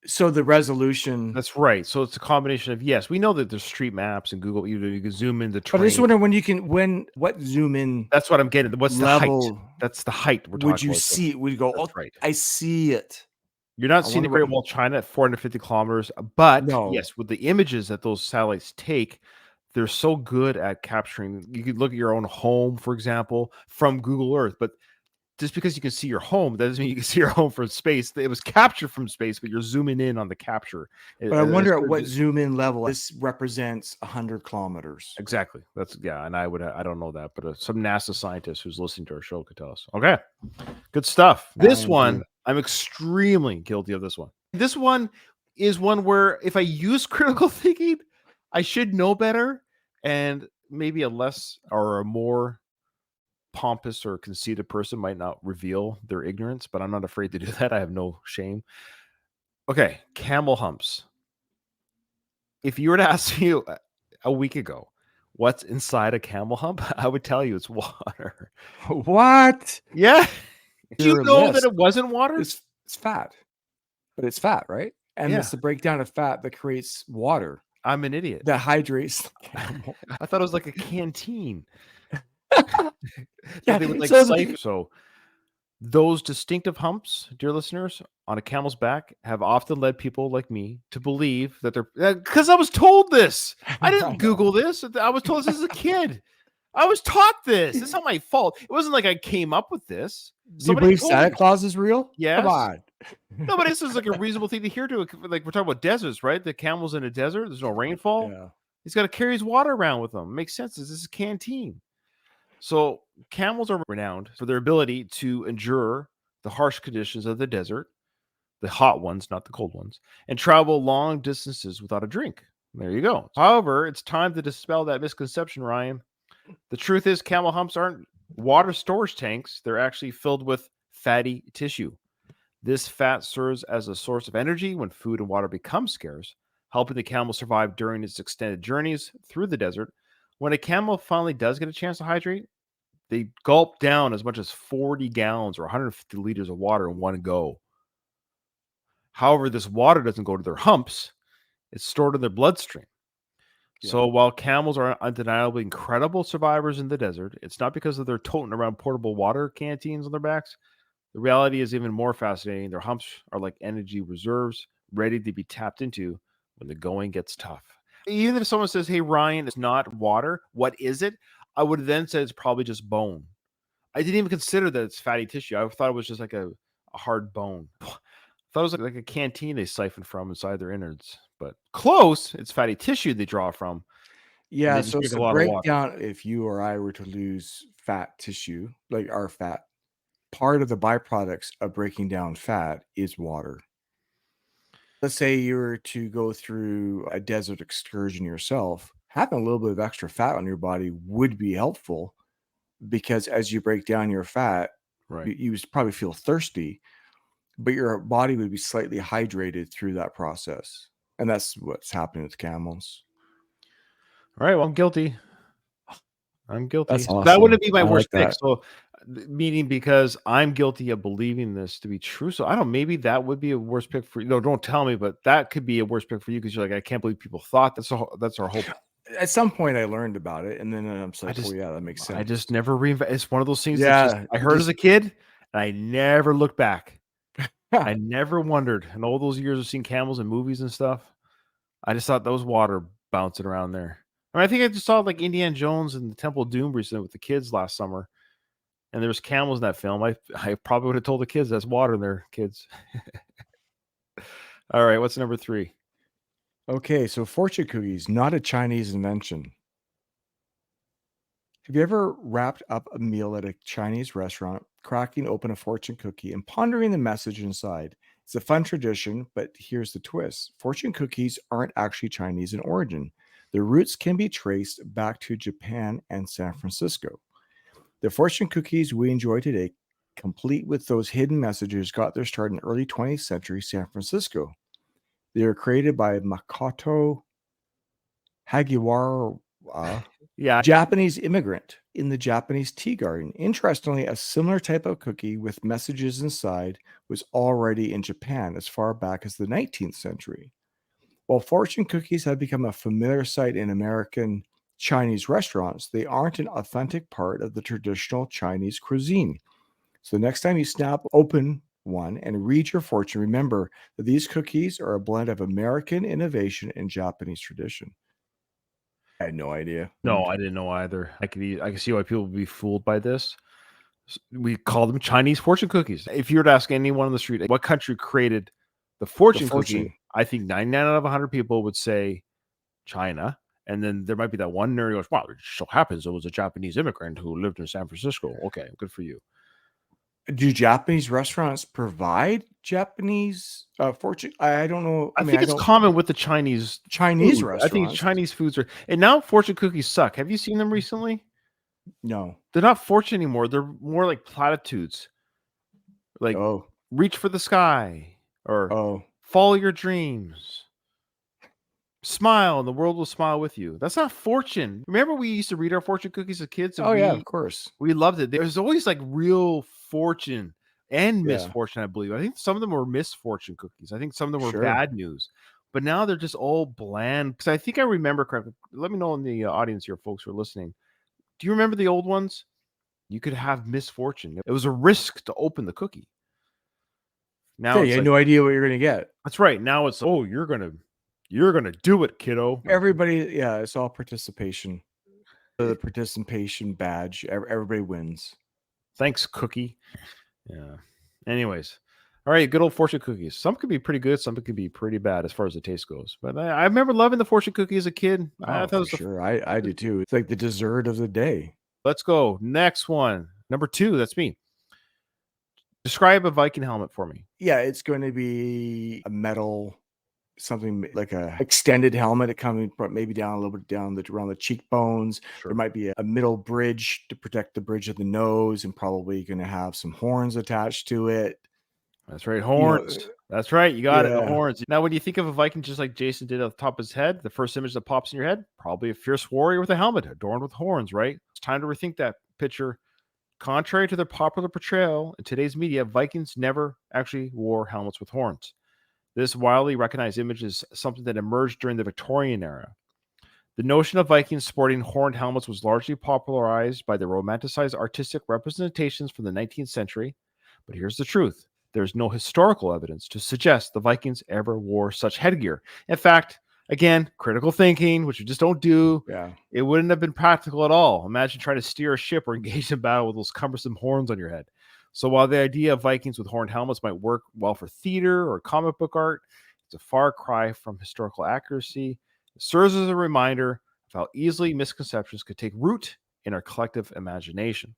So the resolution. That's right. So it's a combination of, yes, we know that there's street maps and Google. You can zoom in the train. But I just wonder what zoom in. That's what I'm getting. What's level, the height? That's the height we're talking about. Would you see it? Would you go, right. I see it. You're not seeing the Great Wall of China at 450 kilometers, but yes, with the images that those satellites take, they're so good at capturing. You could look at your own home, for example, from Google Earth, but just because you can see your home, that doesn't mean you can see your home from space. It was captured from space, but you're zooming in on the capture. But I wonder at what zoom in level this represents 100 kilometers. Exactly. And I don't know that, but some NASA scientist who's listening to our show could tell us. Okay, good stuff. This one, I'm extremely guilty of this one. This one is one where if I use critical thinking, I should know better, and maybe a less or a more pompous or conceited person might not reveal their ignorance, but I'm not afraid to do that. I have no shame. Okay, camel humps. If you were to ask me a week ago what's inside a camel hump, I would tell you it's water. What? Yeah. Do you know that it wasn't water? It's fat. But it's fat, right? And it's the breakdown of fat that creates water. I'm an idiot. That hydrates the camel. I thought it was like a canteen. Yeah, they would so those distinctive humps, dear listeners, on a camel's back have often led people like me to believe that they're, because I was told this. I didn't Google this. I was told this as a kid. I was taught this. It's not my fault. It wasn't like I came up with this. Do you believe Santa Claus is real? Yes. Come on. No, but this is like a reasonable thing to hear. Like, we're talking about deserts, right? The camel's in a desert. There's no rainfall. Yeah. He's got to carry his water around with him. It makes sense. This is a canteen. So camels are renowned for their ability to endure the harsh conditions of the desert, the hot ones, not the cold ones, and travel long distances without a drink. There you go. However, it's time to dispel that misconception, Ryan. The truth is, camel humps aren't water storage tanks, they're actually filled with fatty tissue. This fat serves as a source of energy when food and water become scarce, helping the camel survive during its extended journeys through the desert. When a camel finally does get a chance to hydrate, they gulp down as much as 40 gallons or 150 liters of water in one go. However, this water doesn't go to their humps, it's stored in their bloodstream. So while camels are undeniably incredible survivors in the desert, it's not because of their toting around portable water canteens on their backs. The reality is even more fascinating. Their humps are like energy reserves ready to be tapped into when the going gets tough. Even if someone says, "Hey, Ryan, it's not water, what is it?" I would then say it's probably just bone. I didn't even consider that it's fatty tissue. I thought it was just like a hard bone. I thought it was like a canteen they siphon from inside their innards. But close, it's fatty tissue they draw from. And Yeah, they just so drink it's a a lot of water. breakdown. If you or I were to lose fat tissue, like our fat, part of the byproducts of breaking down fat is water. Let's say you were to go through a desert excursion yourself, having a little bit of extra fat on your body would be helpful because as you break down your fat, Right. you would probably feel thirsty, but your body would be slightly hydrated through that process. And that's what's happening with camels. All right. Well, I'm guilty. I'm guilty. That's So that awesome. wouldn't be my I like worst pick. that. So, meaning because I'm guilty of believing this to be true. So I don't. Maybe that would be a worst pick for you. No, don't tell me. But that could be a worst pick for you because you're like, I can't believe people thought that's our whole. At some point, I learned about it, and then I'm just I like, "Oh, just yeah, that makes I sense." just never reinvent. It's one of those things that's just Yeah, I you heard as just a kid, and I never looked back. I never wondered. In all those years of seeing camels in movies and stuff, I just thought that was water bouncing around there. I mean, I think I just saw like Indiana Jones and the Temple of Doom recently with the kids last summer, and there was camels in that film. I probably would have told the kids that's water in there, kids. All right, what's number 3? Okay, so fortune cookies, not a Chinese invention. Have you ever wrapped up a meal at a Chinese restaurant, cracking open a fortune cookie and pondering the message inside? It's a fun tradition, but here's the twist. Fortune cookies aren't actually Chinese in origin. Their roots can be traced back to Japan and San Francisco. The fortune cookies we enjoy today, complete with those hidden messages, got their start in early 20th century San Francisco. They were created by Makoto Hagiwara, Yeah, Japanese immigrant in the Japanese tea garden. Interestingly, a similar type of cookie with messages inside was already in Japan as far back as the 19th century. While fortune cookies have become a familiar sight in American Chinese restaurants, they aren't an authentic part of the traditional Chinese cuisine. So the next time you snap open one and read your fortune, remember that these cookies are a blend of American innovation and Japanese tradition. I had no idea. no, I didn't know either. I can see why people would be fooled by this. We call them Chinese fortune cookies. If you were to ask anyone on the street what country created the The fortune cookie, fortune. I think 99 out of 100 people would say China. And then there might be that one nerd who goes, "Wow, it so happens it was a Japanese immigrant who lived in San Francisco." Okay, good for you. Do Japanese restaurants provide Japanese fortune? I don't know. I I mean, think I it's don't. common with the Chinese Chinese food. I think restaurants? Chinese foods are, and now fortune cookies suck. Have you seen them recently? No. They're not fortune anymore. They're more like platitudes, like Oh, reach for the sky or oh, follow your dreams. Smile and the world will smile with you. That's not fortune. Remember we used to read our fortune cookies as kids and oh yeah, of course. we loved it. There's always like real fortune and Yeah, misfortune, I believe. I think some of them were misfortune cookies. I think some of them were sure. bad news. But now they're just all bland. Because I think I remember correctly. Let me know in the audience here, folks who are listening. Do you remember the old ones? You could have misfortune. It was a risk to open the cookie. Now Yeah, you it's had like, no idea what you're gonna get. that's right. Now it's, oh, you're gonna do it, kiddo. Everybody, yeah, it's all participation. The participation badge. Everybody wins. Thanks, cookie. Yeah. Anyways, all right, good old fortune cookies. Some could be pretty good, some could be pretty bad as far as the taste goes. But I remember loving the fortune cookie as a kid. I Oh, thought it for was sure. I do too. It's like the dessert of the day. Let's go. Next one. Number 2. That's me. Describe a Viking helmet for me. Yeah, it's going to be a metal, something like a extended helmet coming from maybe down a little bit down around the cheekbones. There might be a middle bridge to protect the bridge of the nose, and probably going to have some horns attached to it. That's right, horns. That's right, you got it, the horns. Now, when you think of a Viking, just like Jason did at the top of his head, the first image that pops in your head, probably a fierce warrior with a helmet adorned with horns, right? It's time to rethink that picture. Contrary to their popular portrayal in today's media, Vikings never actually wore helmets with horns. This widely recognized image is something that emerged during the Victorian era. The notion of Vikings sporting horned helmets was largely popularized by the romanticized artistic representations from the 19th century. But here's the truth. There's no historical evidence to suggest the Vikings ever wore such headgear. In fact, again, critical thinking, which you just don't do, it wouldn't have been practical at all. Imagine trying to steer a ship or engage in battle with those cumbersome horns on your head. So while the idea of Vikings with horned helmets might work well for theater or comic book art, it's a far cry from historical accuracy. It serves as a reminder of how easily misconceptions could take root in our collective imagination.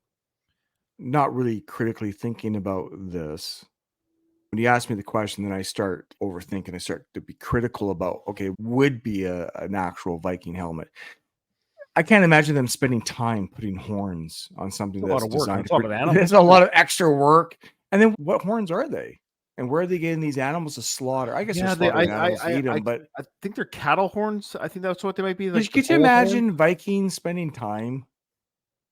Not really critically thinking about this. When you ask me the question, then I start overthinking. I start to be critical about, okay, would be an actual Viking helmet. I can't imagine them spending time putting horns on something that's designed. There's a lot of extra work. And then what horns are they? And where are they getting these animals to slaughter? I guess they're slaughtering animals to eat them, but I think they're cattle horns. I think that's what they might be. Like, could you imagine Vikings spending time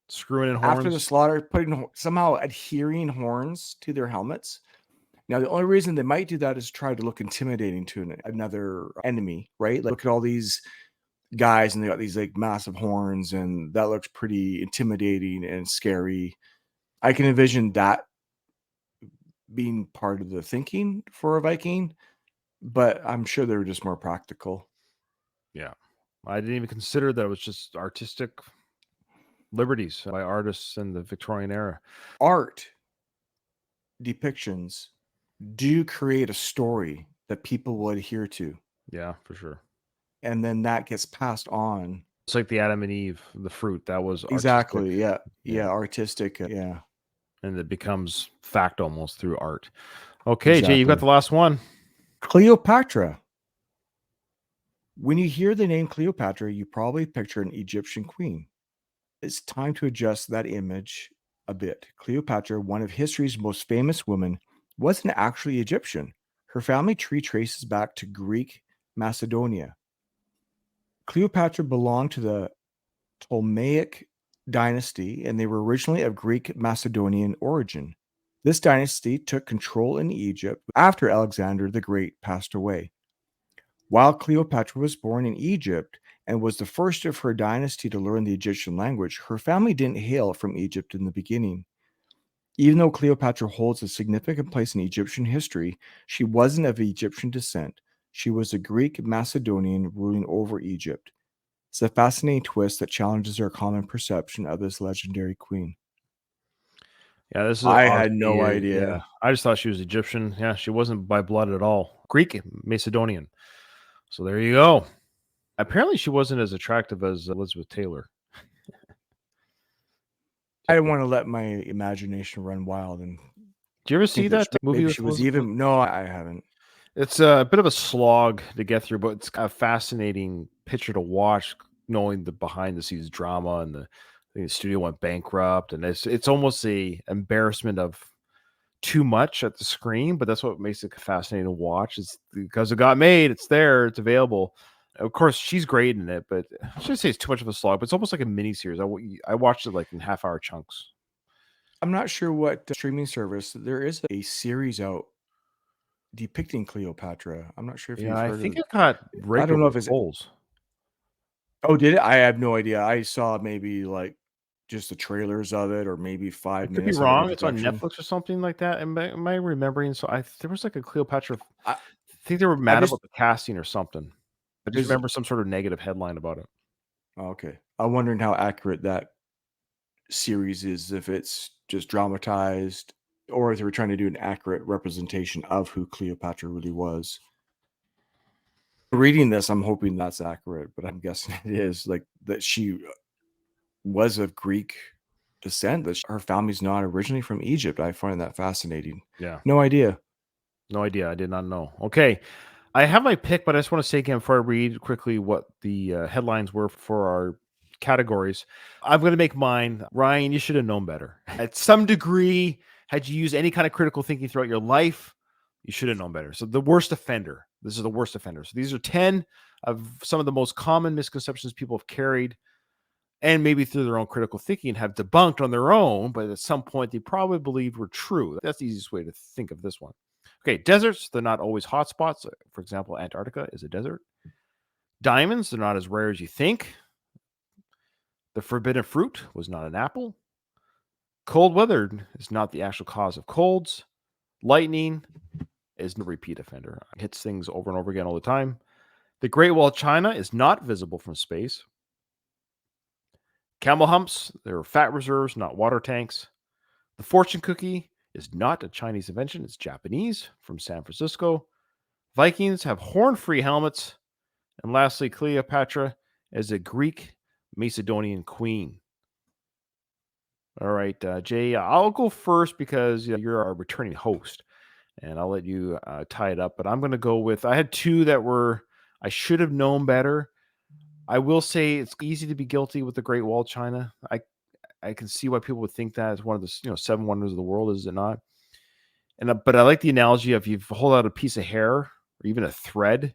screwing in horns after the slaughter, putting somehow adhering horns to their helmets? Now, the only reason they might do that is try to look intimidating to another enemy, right? Like, look at all these guys, and they got these like massive horns, and that looks pretty intimidating and scary. I can envision that being part of the thinking for a Viking, but I'm sure they were just more practical. Yeah. I didn't even consider that it was just artistic liberties by artists in the Victorian era. Art depictions do create a story that people will adhere to. Yeah, for sure. And then that gets passed on. It's like the Adam and Eve, the fruit that was exactly artistic. Yeah, artistic. Yeah. And it becomes fact almost through art. Okay, Jay, you got the last one. Cleopatra. When you hear the name Cleopatra, you probably picture an Egyptian queen. It's time to adjust that image a bit. Cleopatra, one of history's most famous women, wasn't actually Egyptian. Her family tree traces back to Greek Macedonia. Cleopatra belonged to the Ptolemaic dynasty, and they were originally of Greek Macedonian origin. This dynasty took control in Egypt after Alexander the Great passed away. While Cleopatra was born in Egypt and was the first of her dynasty to learn the Egyptian language, her family didn't hail from Egypt in the beginning. Even though Cleopatra holds a significant place in Egyptian history, she wasn't of Egyptian descent. She was a Greek Macedonian ruling over Egypt. It's a fascinating twist that challenges our common perception of this legendary queen. Yeah, this is. I had no idea. Yeah, I just thought she was Egyptian. Yeah, she wasn't by blood at all. Greek Macedonian. So there you go. Apparently, she wasn't as attractive as Elizabeth Taylor. I didn't want to let my imagination run wild. And do you ever see that movie? She was even. No, I haven't. It's a bit of a slog to get through, but it's a fascinating picture to watch, knowing the behind the scenes drama and the studio went bankrupt, and it's almost a embarrassment of too much at the screen, but that's what makes it fascinating to watch. Is because it got made, it's there, it's available. Of course, she's great in it, but I shouldn't say it's too much of a slog. But it's almost like a mini series. I watched it like in half-hour chunks. I'm not sure what streaming service. There is a series out depicting Cleopatra. I'm not sure if you've heard of it. I think it got I don't know if it's polls. Oh, did it? I have no idea. I saw maybe like just the trailers of it, or maybe 5 minutes. Could be wrong. It's on Netflix or something like that. Am I remembering? So there was like a Cleopatra. I think they were mad about the casting or something. I just remember some sort of negative headline about it. Okay. I'm wondering how accurate that series is, if it's just dramatized or if they were trying to do an accurate representation of who Cleopatra really was. Reading this, I'm hoping that's accurate, but I'm guessing it is, like that she was of Greek descent, that her family's not originally from Egypt. I find that fascinating. Yeah. No idea. No idea. I did not know. Okay. I have my pick, but I just want to say again before I read quickly what the headlines were for our categories. I'm going to make mine. Ryan, you should have known better. At some degree, had you used any kind of critical thinking throughout your life, you should have known better. So the worst offender. This is the worst offender. So these are 10 of some of the most common misconceptions people have carried and maybe through their own critical thinking have debunked on their own, but at some point they probably believed were true. That's the easiest way to think of this one. Okay, deserts, they're not always hot spots. For example, Antarctica is a desert. Diamonds, they're not as rare as you think. The forbidden fruit was not an apple. Cold weather is not the actual cause of colds. Lightning is a repeat offender. It hits things over and over again all the time. The Great Wall of China is not visible from space. Camel humps, they're fat reserves, not water tanks. The fortune cookie is not a Chinese invention, it's Japanese from San Francisco. Vikings have horn-free helmets. And lastly, Cleopatra is a Greek Macedonian queen. All right, Jay, I'll go first because you're our returning host, and I'll let you tie it up. But I'm going to go with, I had two that were, I should have known better. I will say it's easy to be guilty with the Great Wall of China. I can see why people would think that it's one of the seven wonders of the world, is it not? And but I like the analogy of you hold out a piece of hair or even a thread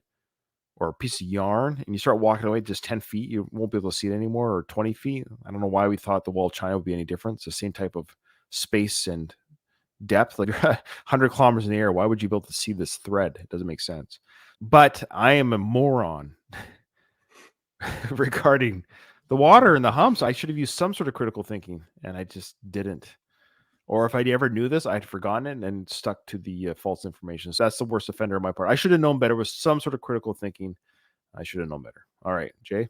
or a piece of yarn and you start walking away just 10 feet, you won't be able to see it anymore, or 20 feet. I don't know why we thought the wall of China would be any different. It's the same type of space and depth, like 100 kilometers in the air. Why would you be able to see this thread? It doesn't make sense. But I am a moron regarding the water and the humps. I should have used some sort of critical thinking, and I just didn't. Or if I ever knew this, I'd forgotten it and stuck to the false information. So that's the worst offender on my part. I should have known better with some sort of critical thinking. I should have known better. All right, Jay.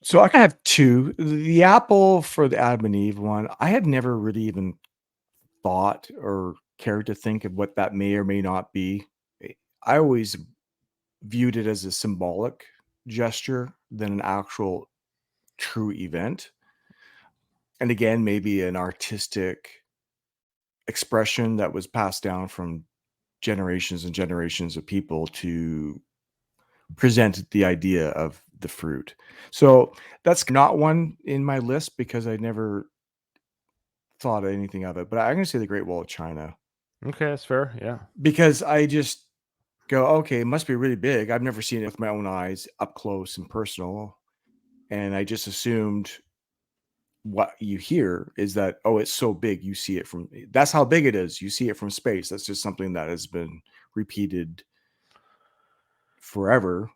So I have two. The apple for the Adam and Eve one, I had never really even thought or cared to think of what that may or may not be. I always viewed it as a symbolic gesture than an actual true event. And again, maybe an artistic expression that was passed down from generations and generations of people to present the idea of the fruit. So that's not one in my list because I never thought anything of it. But I'm going to say the Great Wall of China Okay, that's fair. Yeah. because I just go, okay, it must be really big. I've never seen it with my own eyes up close and personal. And I just assumed what you hear is that, oh, it's so big. You see it from, that's how big it is. You see it from space. That's just something that has been repeated forever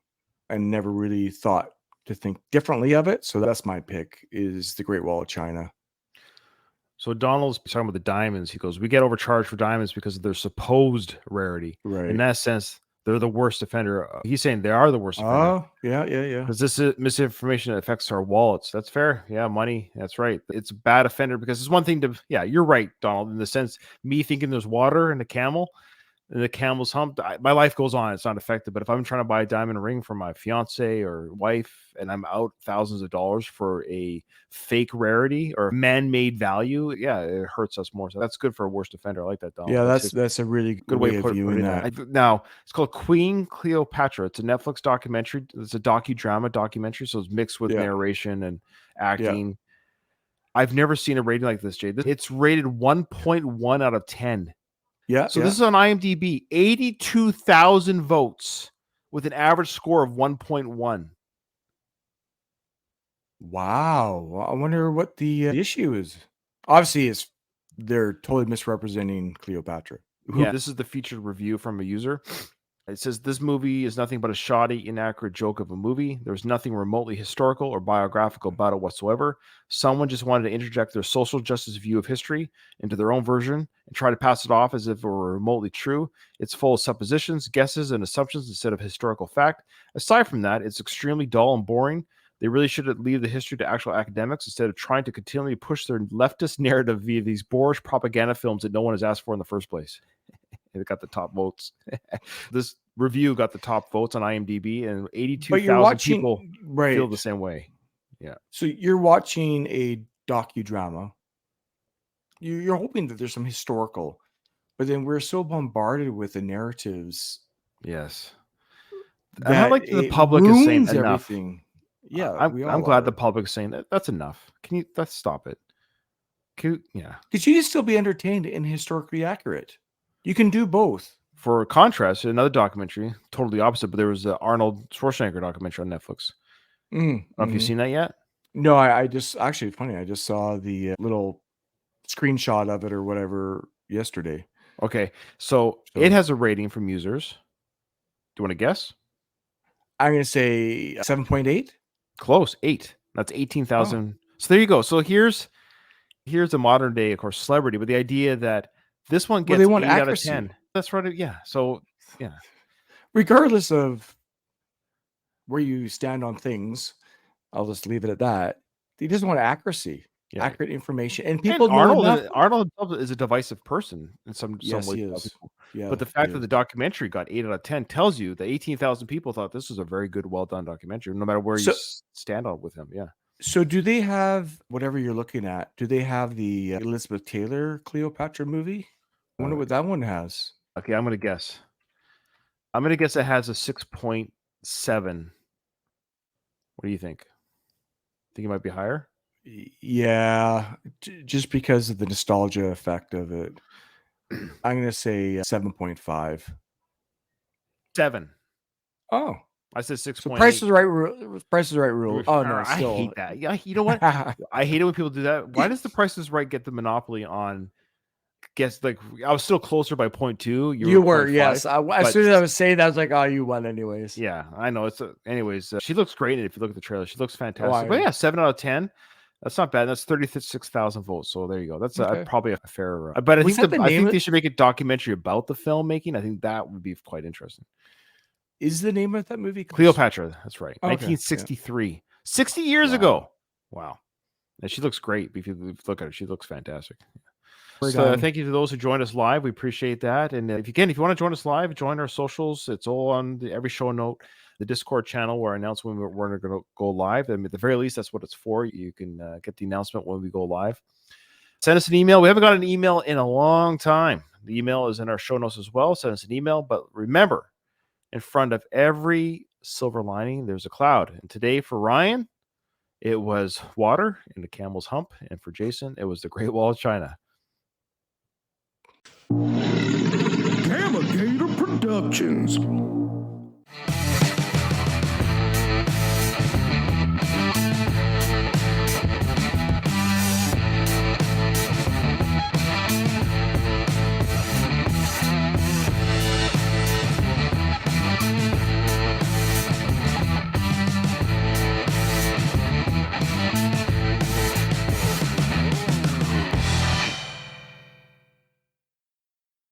and never really thought to think differently of it. So that's my pick, is the Great Wall of China. So Donald's talking about the diamonds. He goes, we get overcharged for diamonds because of their supposed rarity. Right. In that sense, they're the worst offender. He's saying they are the worst offender. Oh, yeah. Because this is misinformation that affects our wallets. That's fair. Yeah, money. That's right. It's a bad offender because it's one thing to, yeah, you're right, Donald, in the sense, me thinking there's water in the camel and the camel's hump, my life goes on. It's not affected. But if I'm trying to buy a diamond ring for my fiance or wife and I'm out thousands of dollars for a fake rarity or man-made value, yeah, it hurts us more. So that's good for a worst offender. I like that, Donald. Yeah, that's a really good way of viewing that. Now, it's called Queen Cleopatra. It's a Netflix documentary. It's a docudrama documentary, so it's mixed with narration and acting. I've never seen a rating like this, Jay. It's rated 1.1 out of 10. Yeah. So this is on IMDb, 82,000 votes with an average score of 1.1. Wow. I wonder what the issue is. Obviously, they're totally misrepresenting Cleopatra. Yeah, this is the featured review from a user. It says, this movie is nothing but a shoddy, inaccurate joke of a movie. There's nothing remotely historical or biographical about it whatsoever. Someone just wanted to interject their social justice view of history into their own version and try to pass it off as if it were remotely true. It's full of suppositions, guesses, and assumptions instead of historical fact. Aside from that, it's extremely dull and boring. They really should leave the history to actual academics instead of trying to continually push their leftist narrative via these boorish propaganda films that no one has asked for in the first place. It got the top votes. This review got the top votes on IMDb, and 82,000 people feel the same way. Yeah. So you're watching a docudrama, you're hoping that there's some historical, but then we're so bombarded with the narratives Yes. And I that like that the it public is saying ruins enough. everything. Yeah, I'm we I'm all glad the are. public's saying that that's enough. Let's stop it. Yeah. Because you can still be entertained and historically accurate. You can do both. For contrast, another documentary, totally opposite, but there was the Arnold Schwarzenegger documentary on Netflix. I don't know if you've seen that yet. No, I just actually funny. I just saw the little screenshot of it or whatever yesterday. Okay, so it has a rating from users. Do you want to guess? I'm going to say 7.8. Close, 8. That's 18,000. So there you go. So here's a modern day, of course, celebrity, but the idea that this one gets they want 8 accuracy. out of 10. That's right. Yeah. So yeah. Regardless of where you stand on things, I'll just leave it at that. They just want accuracy, accurate information, and people know enough. Arnold is a divisive person in some Yes, ways. he is. Yeah, but the fact that the documentary got 8 out of 10 tells you that 18,000 people thought this was a very good, well done documentary, no matter where you stand on with him. Yeah. So do they have whatever you're looking at? Do they have the Elizabeth Taylor Cleopatra movie? I wonder what that one has. Okay, I'm gonna guess. It has a 6.7. What do you think? Think it might be higher? Yeah, just because of the nostalgia effect of it. I'm going to say 7.5. 7. Oh, I said 6.8. So Price is Right rule. Price is Right rule. Oh no, I still. hate that. Yeah, you know what? I hate it when people do that. Why does the Price is Right get the monopoly on? Guess like I was still closer by 0.2. You were, yes. As soon as I was saying that, I was like, "Oh, you won, anyways." Yeah, I know. It's anyways. She looks great, and if you look at the trailer, she looks fantastic. But yeah, 7 out of 10. That's not bad. That's 36,000 votes. So there you go. That's probably a fair. But I think they should make a documentary about the filmmaking. I think that would be quite interesting. Is the name of that movie Cleopatra? That's right. 1963. Yeah. 60 years ago. Wow. And she looks great. If you look at her, she looks fantastic. So thank you to those who joined us live. We appreciate that. And if you want to join us live, join our socials. It's all on every show note, the Discord channel where I announce when we're going to go live. And at the very least, that's what it's for. You can get the announcement when we go live. Send us an email. We haven't got an email in a long time. The email is in our show notes as well. Send us an email. But remember, in front of every silver lining, there's a cloud. And today for Ryan, it was water in the camel's hump. And for Jason, it was the Great Wall of China. Gamma Gator Productions.